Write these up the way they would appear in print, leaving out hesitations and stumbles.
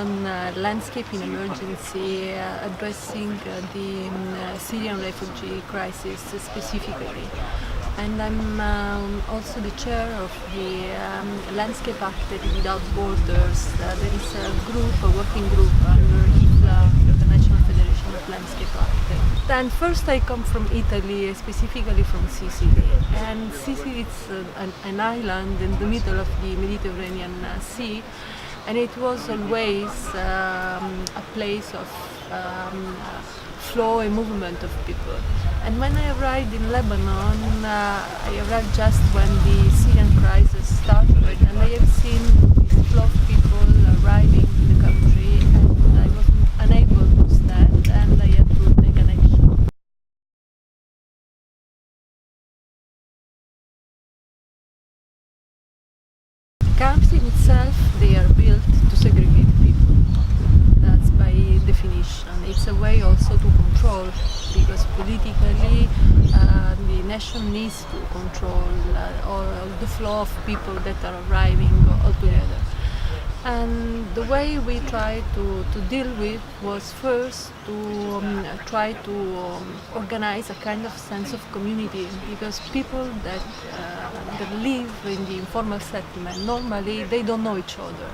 on landscape in emergency, addressing the Syrian refugee crisis specifically. And I'm also the chair of the Landscape Architect Without Borders. There is a working group under AILA, the International Federation of Landscape Architects. And first I come from Italy, specifically from Sicily. And Sicily is an island in the middle of the Mediterranean Sea. And it was always a place of flow and movement of people. And when I arrived in Lebanon, I arrived just when the Syrian crisis started, and I have seen this flow of people arriving in the country, and I was unable to stand, and I had to take an action. Camps in itself, they are built to segregate people. That's by definition. It's a way also to control, because politically the nation needs to control all the flow of people that are arriving altogether. And the way we tried to deal with was first to try to organize a kind of sense of community, because people that live in the informal settlement, normally they don't know each other.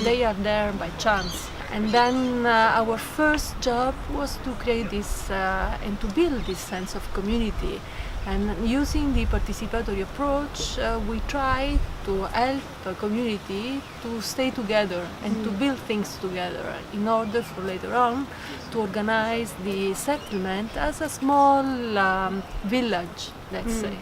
They are there by chance. And then our first job was to create this and to build this sense of community. And using the participatory approach, we try to help the community to stay together and to build things together in order for later on to organize the settlement as a small village, let's say.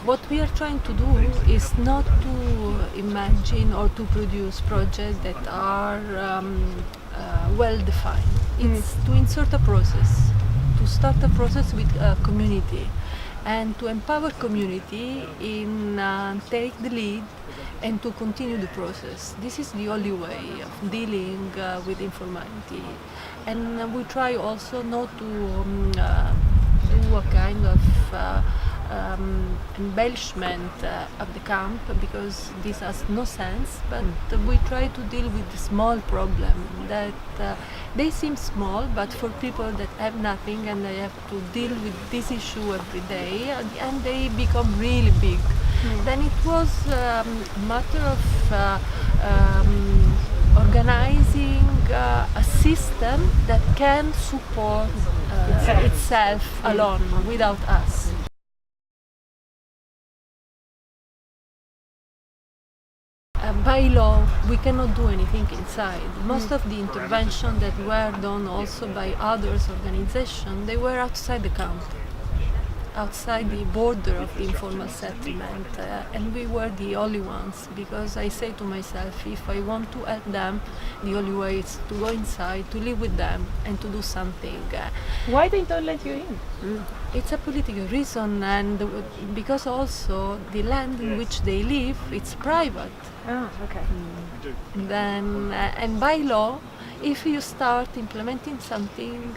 What we are trying to do is not to imagine or to produce projects that are well defined. It's to insert a process, to start a process with a community, and to empower community in take the lead and to continue the process. This is the only way of dealing with informality. And we try also not to do a kind of embellishment of the camp, because this has no sense, but we try to deal with the small problem that they seem small, but for people that have nothing and they have to deal with this issue every day, and they become really big. Then it was a matter of organizing a system that can support itself alone, without us. By law, we cannot do anything inside. Most of the interventions that were done also by others organizations, they were outside the camp, outside the border of the informal settlement, and we were the only ones, because I say to myself, if I want to help them, the only way is to go inside, to live with them, and to do something. Why they don't let you in? It's a political reason, and because also the land in which they live, it's private. Oh, okay. Then, and by law, if you start implementing something,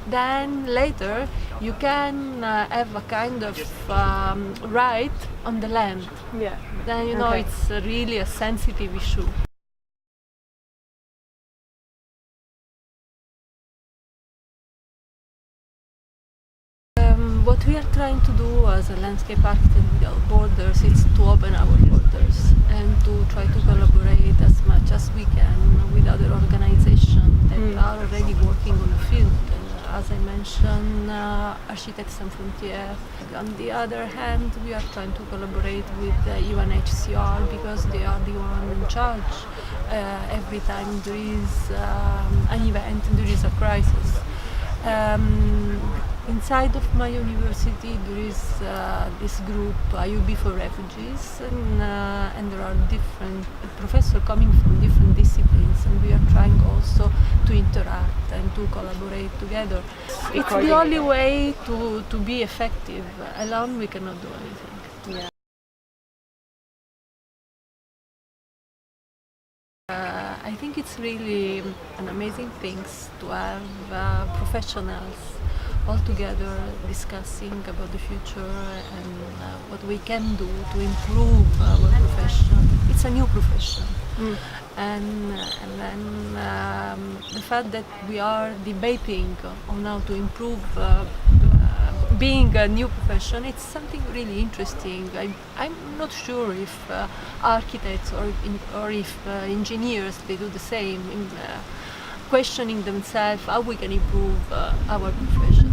then later you can have a kind of right on the land. Yeah. Then it's really a sensitive issue. What we are trying to do as a landscape architect without borders is to open our borders and to try to collaborate as much as we can with other organizations that are already working on the field. And as I mentioned, Architects Sans Frontières. On the other hand, we are trying to collaborate with UNHCR, because they are the one in charge every time there is an event, there is a crisis. Inside of my university there is this group IUB for refugees, and there are different professors coming from different disciplines, and we are trying also to interact and to collaborate together. It's the only way to be effective. Alone we cannot do anything. Yeah. I think it's really an amazing thing to have professionals all together discussing about the future and what we can do to improve our profession. It's a new profession. And then the fact that we are debating on how to improve being a new profession, it's something really interesting. I'm not sure if architects or if engineers, they do the same, in questioning themselves how we can improve our profession.